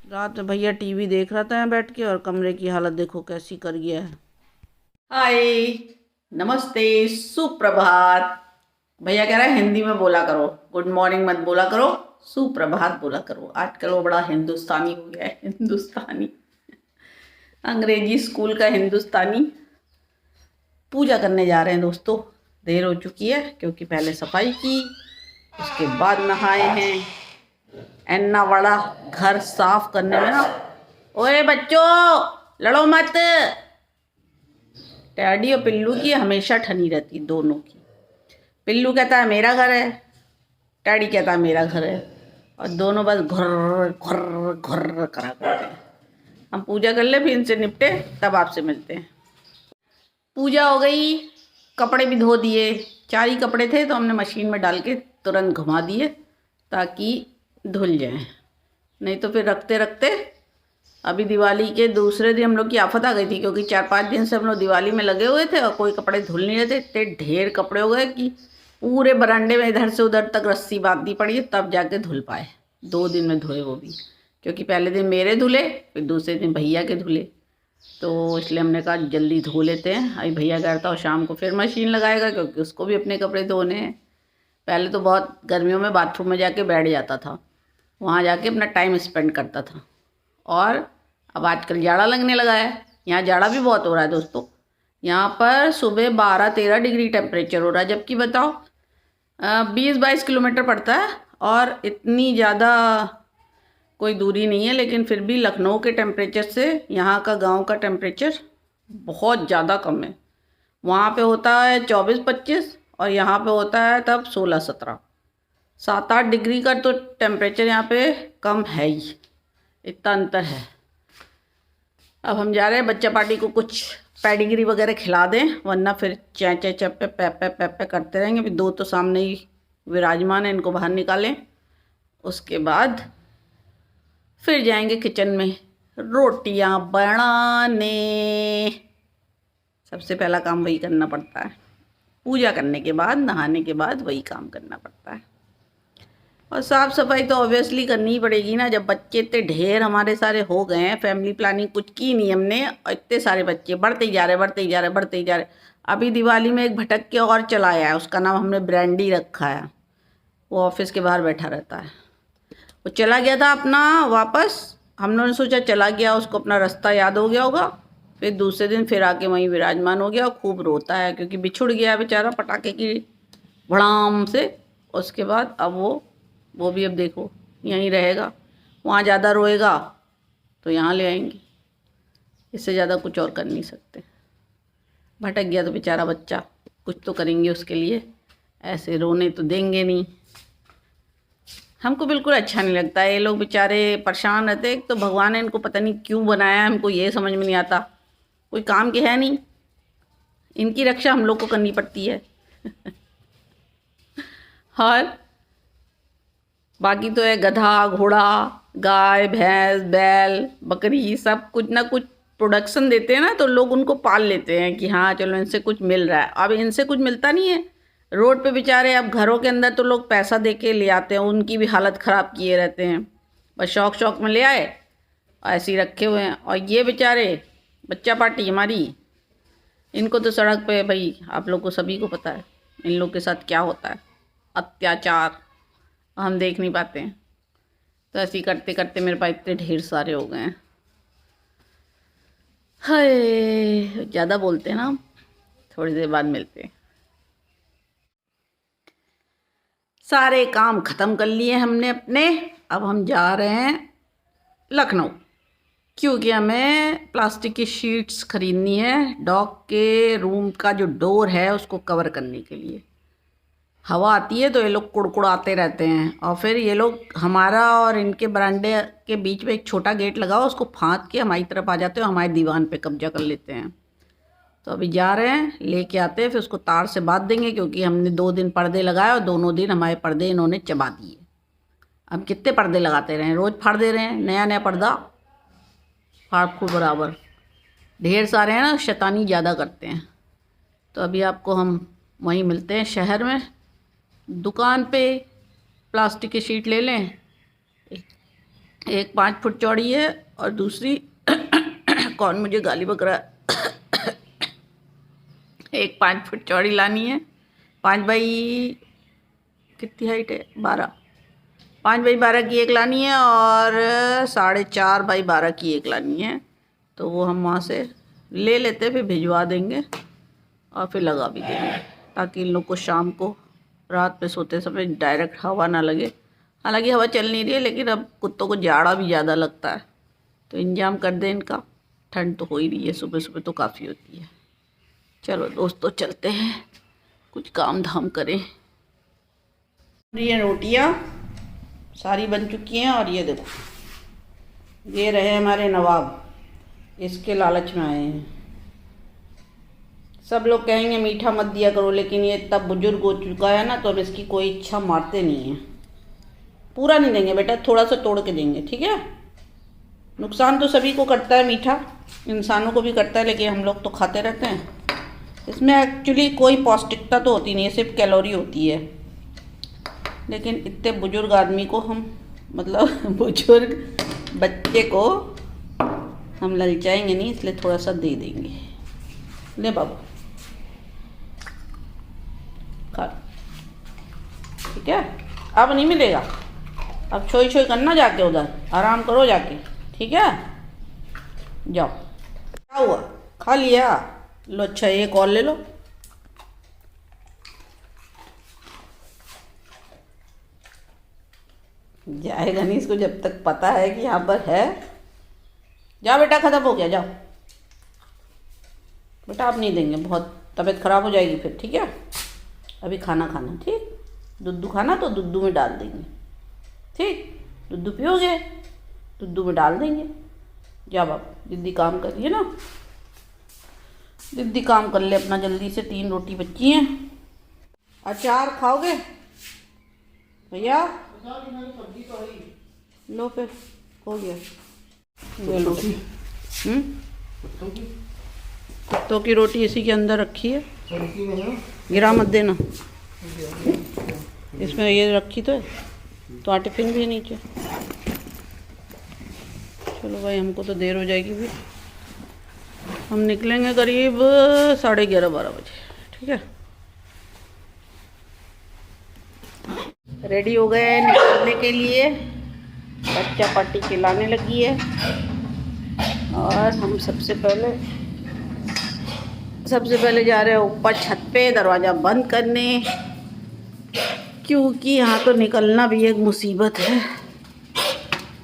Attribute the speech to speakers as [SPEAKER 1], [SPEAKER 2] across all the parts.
[SPEAKER 1] रात में भैया टीवी देख रहा था यहाँ बैठ के, और कमरे की हालत देखो कैसी कर गया है।
[SPEAKER 2] हाय, नमस्ते, सुप्रभात। भैया कह रहा है हिंदी में बोला करो, गुड मॉर्निंग मत बोला करो, सुप्रभात बोला करो। आजकल वो बड़ा हिंदुस्तानी हो गया है, हिंदुस्तानी, अंग्रेजी स्कूल का हिंदुस्तानी। पूजा करने जा रहे हैं दोस्तों, देर हो चुकी है क्योंकि पहले सफाई की, उसके बाद नहाए हैं। इतना बड़ा घर साफ करने में ना, ओए बच्चों लड़ो मत। टैडी और पिल्लू की हमेशा ठनी रहती, दोनों की। पिल्लू कहता है मेरा घर है, टैडी कहता है मेरा घर है, और दोनों बस घुर्र घुर्र घुर्र करा करते हैं। हम पूजा कर ले, फिर इनसे निपटे, तब आपसे मिलते हैं। पूजा हो गई, कपड़े भी धो दिए। 4 ही कपड़े थे तो हमने मशीन में डाल के तुरंत घुमा दिए ताकि धुल जाएं, नहीं तो फिर रखते रखते अभी दिवाली के दूसरे दिन हम लोग की आफत आ गई थी, क्योंकि 4-5 दिन से हम लोग दिवाली में लगे हुए थे और कोई कपड़े धुल नहीं रहे थे। इतने ढेर कपड़े हो गए कि पूरे बरामदे में इधर से उधर तक रस्सी बांधनी पड़ी, तब जाके धुल पाए। 2 दिन में धोए वो भी, क्योंकि पहले दिन मेरे धुले, फिर दूसरे दिन भैया के धुले। तो इसलिए हमने कहा जल्दी धो लेते हैं। अभी भैया कह रहा था और शाम को फिर मशीन लगाएगा, क्योंकि उसको भी अपने कपड़े धोने हैं। पहले तो बहुत गर्मियों में बाथरूम में जाके बैठ जाता था, वहाँ जाके अपना टाइम स्पेंड करता था। और अब आजकल जाड़ा लगने लगा है, यहाँ जाड़ा भी बहुत हो रहा है दोस्तों। यहाँ पर सुबह 12-13 डिग्री टेम्परेचर हो रहा है, जबकि बताओ 20-22 किलोमीटर पड़ता है और इतनी ज़्यादा कोई दूरी नहीं है। लेकिन फिर भी लखनऊ के टेम्परेचर से यहाँ का गांव का टेम्परेचर बहुत ज़्यादा कम है। वहाँ पे होता है 24-25 और यहाँ पे होता है तब 16-17, 7-8 डिग्री का तो टेम्परेचर यहाँ पे कम है ही, इतना अंतर है। अब हम जा रहे हैं बच्चा पार्टी को कुछ पेडिग्री वगैरह खिला दें, वरना फिर चै चै चप्पे पैपे पैपे करते रहेंगे। फिर 2 तो सामने ही विराजमान है, इनको बाहर निकालें। उसके बाद फिर जाएंगे किचन में रोटियां बनाने। सबसे पहला काम वही करना पड़ता है, पूजा करने के बाद, नहाने के बाद वही काम करना पड़ता है। और साफ़ सफाई तो ऑब्वियसली करनी ही पड़ेगी ना, जब बच्चे इतने ढेर हमारे सारे हो गए हैं। फैमिली प्लानिंग कुछ की नहीं हमने, और इतने सारे बच्चे बढ़ते ही जा रहे, बढ़ते ही जा रहे, बढ़ते ही जा रहे। अभी दिवाली में एक भटक के और चलाया है, उसका नाम हमने ब्रांडी रखा है। वो ऑफिस के बाहर बैठा रहता है। वो चला गया था अपना वापस, हम लोगों ने सोचा चला गया, उसको अपना रास्ता याद हो गया होगा। फिर दूसरे दिन फिर आके वहीं विराजमान हो गया और खूब रोता है, क्योंकि बिछुड़ गया बेचारा पटाखे की भड़ाम से। उसके बाद अब वो भी अब देखो यहीं रहेगा। वहाँ ज़्यादा रोएगा तो यहाँ ले आएंगे, इससे ज़्यादा कुछ और कर नहीं सकते। भटक गया तो बेचारा बच्चा, कुछ तो करेंगे उसके लिए, ऐसे रोने तो देंगे नहीं। हमको बिल्कुल अच्छा नहीं लगता है, ये लोग बेचारे परेशान रहते। एक तो भगवान ने इनको पता नहीं क्यों बनाया, हमको ये समझ में नहीं आता। कोई काम के है नहीं, इनकी रक्षा हम लोग को करनी पड़ती है। और बाकी तो है गधा, घोड़ा, गाय, भैंस, बैल, बकरी, सब कुछ ना कुछ प्रोडक्शन देते हैं ना, तो लोग उनको पाल लेते हैं कि हाँ चलो इनसे कुछ मिल रहा है। अब इनसे कुछ मिलता नहीं है। रोड पे बेचारे, अब घरों के अंदर तो लोग पैसा दे के ले आते हैं, उनकी भी हालत ख़राब किए रहते हैं। बस शौक शौक में ले आए, ऐसे ही रखे हुए हैं। और ये बेचारे बच्चा पार्टी हमारी, इनको तो सड़क पे, भाई आप लोग को सभी को पता है इन लोग के साथ क्या होता है, अत्याचार हम देख नहीं पाते हैं। तो ऐसे ही करते करते मेरे पास इतने ढेर सारे हो गए हैं। हाय, ज़्यादा बोलते हैं ना हम, थोड़ी देर बाद मिलते हैं। सारे काम ख़त्म कर लिए हमने अपने, अब हम जा रहे हैं लखनऊ, क्योंकि हमें प्लास्टिक की शीट्स खरीदनी है डॉग के रूम का जो डोर है उसको कवर करने के लिए। हवा आती है तो ये लोग कुड़कुड़ाते रहते हैं, और फिर ये लोग हमारा और इनके बरामदे के बीच में एक छोटा गेट लगा हो, उसको फाँद के हमारी तरफ आ जाते हैं और हमारे दीवान पे कब्जा कर लेते हैं। तो अभी जा रहे हैं, लेके आते हैं, फिर उसको तार से बांध देंगे, क्योंकि हमने 2 दिन पर्दे लगाए और दोनों दिन हमारे पर्दे इन्होंने चबा दिए। अब कितने पर्दे लगाते रहें, रोज़ फाड़ दे रहे हैं, नया नया पर्दा फाड़ फूड़ बराबर। ढेर सारे हैं ना, शैतानी ज़्यादा करते हैं। तो अभी आपको हम वहीं मिलते हैं शहर में, दुकान पे। प्लास्टिक की शीट ले लें, एक 5 फुट चौड़ी है और दूसरी कौन मुझे गाली बक रहा है। एक 5 फुट चौड़ी लानी है, 5 बाई कितनी हाइट है 12, 5 बाई 12 की एक लानी है और 4.5 बाई 12 की एक लानी है। तो वो हम वहाँ से ले लेते, फिर भिजवा देंगे और फिर लगा भी देंगे, ताकि इन लोग को शाम को रात में सोते समय डायरेक्ट हवा ना लगे। हालांकि हवा चल नहीं रही है, लेकिन अब कुत्तों को जाड़ा भी ज़्यादा लगता है, तो इंतजाम कर दें इनका। ठंड तो हो ही रही है, सुबह सुबह तो काफ़ी होती है। चलो दोस्तों चलते हैं, कुछ काम धाम करें। ये रोटियां सारी बन चुकी हैं और ये देखो, ये रहे हमारे नवाब, इसके लालच में आए हैं। सब लोग कहेंगे मीठा मत दिया करो, लेकिन ये तब बुजुर्ग हो चुका है ना, तो अब इसकी कोई इच्छा मारते नहीं है। पूरा नहीं देंगे बेटा, थोड़ा सा तोड़ के देंगे, ठीक है। नुकसान तो सभी को करता है मीठा, इंसानों को भी करता है, लेकिन हम लोग तो खाते रहते हैं। इसमें एक्चुअली कोई पौष्टिकता तो होती नहीं है, सिर्फ कैलोरी होती है। लेकिन इतने बुजुर्ग आदमी को हम, मतलब बुजुर्ग बच्चे को हम ललचाएंगे नहीं, इसलिए थोड़ा सा दे देंगे। ले बाबू खा, ठीक है। अब नहीं मिलेगा, अब छोई छोई करना, जाके उधर आराम करो जाके, ठीक है। जाओ, क्या हुआ, खा लिया? लो अच्छा, एक और ले लो। जाएगा नहीं, इसको जब तक पता है कि यहाँ पर है। जाओ बेटा, खत्म हो गया, जाओ बेटा, आप नहीं देंगे, बहुत तबीयत खराब हो जाएगी फिर, ठीक है। अभी खाना खाना, ठीक। दूध खाना तो दूध में डाल देंगे, ठीक। दूध पियोगे, दूध में डाल देंगे। जाओ आप, दीदी काम करिए ना, दीदी काम कर ले अपना जल्दी से। 3 रोटी बची हैं। अचार खाओगे भैया? लो फिर, हो गया ये रोटी। कुत्तों की रोटी इसी के अंदर रखी है, गिरा मत देना। इसमें ये रखी तो है, तो टिफिन भी है नीचे। चलो भाई, हमको तो देर हो जाएगी भी, हम निकलेंगे करीब 11:30-12 बजे, ठीक है। रेडी हो गए हैं निकलने के लिए, बच्चा पार्टी खिलाने लगी है। और हम सबसे पहले जा रहे हैं ऊपर छत पे दरवाज़ा बंद करने, क्योंकि यहाँ तो निकलना भी एक मुसीबत है।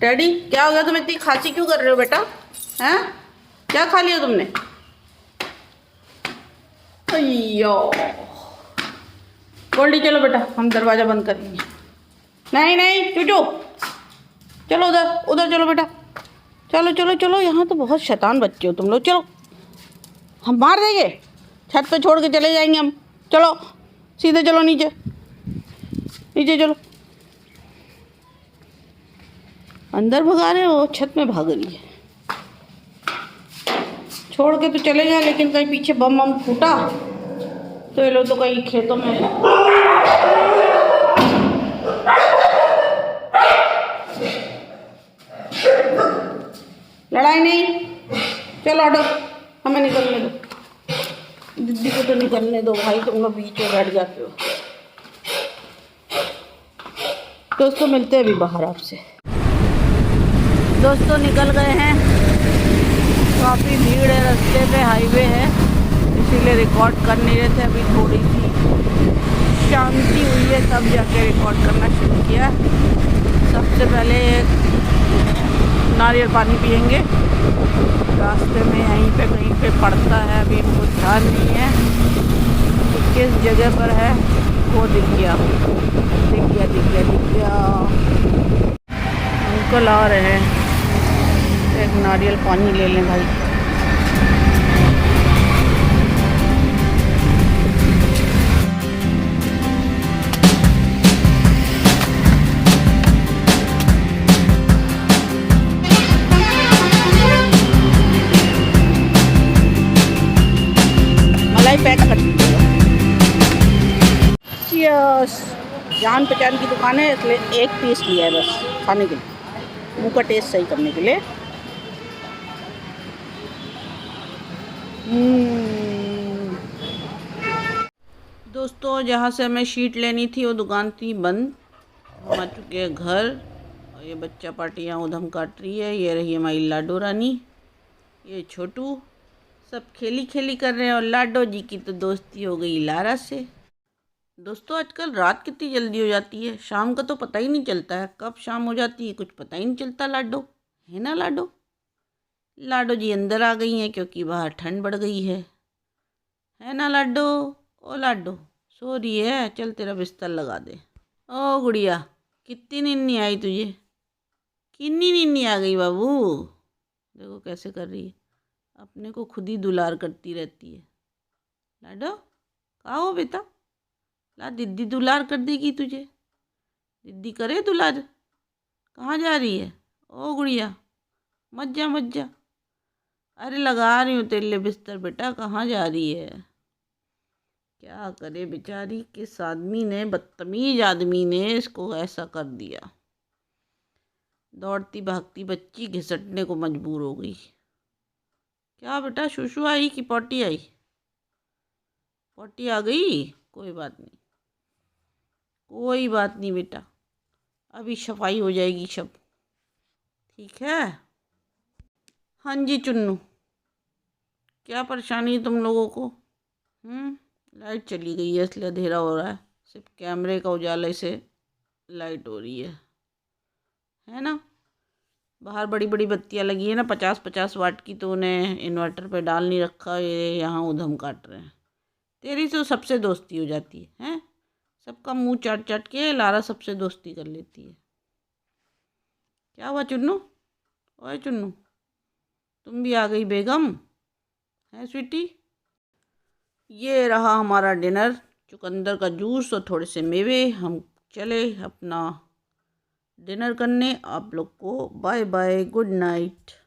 [SPEAKER 2] डैडी क्या हो गया, तुम इतनी खांसी क्यों कर रहे हो बेटा? हैं, क्या खा लिया तुमने? अय्यो, गोल्डी चलो बेटा, हम दरवाज़ा बंद करेंगे। नहीं चूचू, चलो उधर चलो बेटा, चलो चलो चलो। यहाँ तो बहुत शैतान बच्चे हो तुम लोग। चलो, हम मार देंगे, छत पे छोड़ के चले जाएंगे हम। चलो सीधे चलो, नीचे चलो। अंदर भगा रहे हो, छत में भाग रही है। छोड़ के तो चले गए, लेकिन कहीं पीछे बम फूटा तो ये लोग तो कहीं खेतों में। लड़ाई नहीं, चलो हटो, हमें निकलने दो। दीदी को तो निकलने दो भाई, तुम लोग बीच में बैठ जाते हो। दोस्तों मिलते हैं अभी बाहर आपसे। दोस्तों निकल गए हैं, काफ़ी भीड़ है रास्ते पे, हाईवे है, इसीलिए रिकॉर्ड कर नहीं रहे थे। अभी थोड़ी सी शांति हुई है तब जाके रिकॉर्ड करना शुरू किया। सबसे पहले नारियल पानी पियेंगे, रास्ते में यहीं पे कहीं पे पड़ता है, अभी इनको ध्यान नहीं है कि किस जगह पर है। वो दिख गया अंकल आ रहे हैं, एक नारियल पानी ले लें भाई। मलाई पैक कर दीजिएगा। यस, जान पहचान की दुकान है, इसलिए एक पीस लिया है बस खाने के लिए। मुंह का टेस्ट सही करने के लिए।
[SPEAKER 1] दोस्तों, जहाँ से हमें शीट लेनी थी वो दुकान थी बंद। हम आ चुके हैं घर और ये बच्चा पार्टी यहाँ उधम काट रही है। ये रही हमारी लाडो रानी, ये छोटू, सब खेली खेली कर रहे हैं। और लाडो जी की तो दोस्ती हो गई लारा से। दोस्तों, आजकल रात कितनी जल्दी हो जाती है, शाम का तो पता ही नहीं चलता है, कब शाम हो जाती है कुछ पता ही नहीं चलता। लाडो है ना, लाडो। लाडो जी अंदर आ गई हैं क्योंकि बाहर ठंड बढ़ गई है ना लाडो। ओ लाडो सो रही है, चल तेरा बिस्तर लगा दे। ओ गुड़िया, कितनी नींद नहीं आई तुझे, कितनी नींद नहीं आ गई बाबू। देखो कैसे कर रही है, अपने को खुद ही दुलार करती रहती है। लाडो कहाँ हो बेटा, ला दीदी दुलार कर देगी तुझे, दीदी करे दुलार। कहाँ जा रही है, ओ गुड़िया मत जा मत जा। अरे लगा रही हूँ तेरे लिए बिस्तर बेटा, कहाँ जा रही है। क्या करे बेचारी, किस आदमी ने, बदतमीज आदमी ने इसको ऐसा कर दिया। दौड़ती भागती बच्ची घिसटने को मजबूर हो गई। क्या बेटा, शुशु आई कि पॉटी आई, पॉटी आ गई, कोई बात नहीं कोई बात नहीं बेटा, अभी सफाई हो जाएगी सब, ठीक है। हाँ जी चुन्नू, क्या परेशानी है तुम लोगों को। लाइट चली गई है इसलिए अंधेरा हो रहा है, सिर्फ कैमरे का उजाले से लाइट हो रही है ना। बाहर बड़ी बड़ी बत्तियां लगी है ना, 50-50 वाट की, तो उन्हें इन्वर्टर पे डाल नहीं रखा, ये यहाँ उधम काट रहे हैं। तेरी तो सबसे दोस्ती हो जाती है हैं, सबका मुंह चाट चाट के लारा सबसे दोस्ती कर लेती है। क्या हुआ चुन्नू, ओए चुन्नू तुम भी आ गई बेगम, है स्वीटी। ये रहा हमारा डिनर, चुकंदर का जूस और थोड़े से मेवे। हम चले अपना डिनर करने। आप लोग को बाय बाय, गुड नाइट।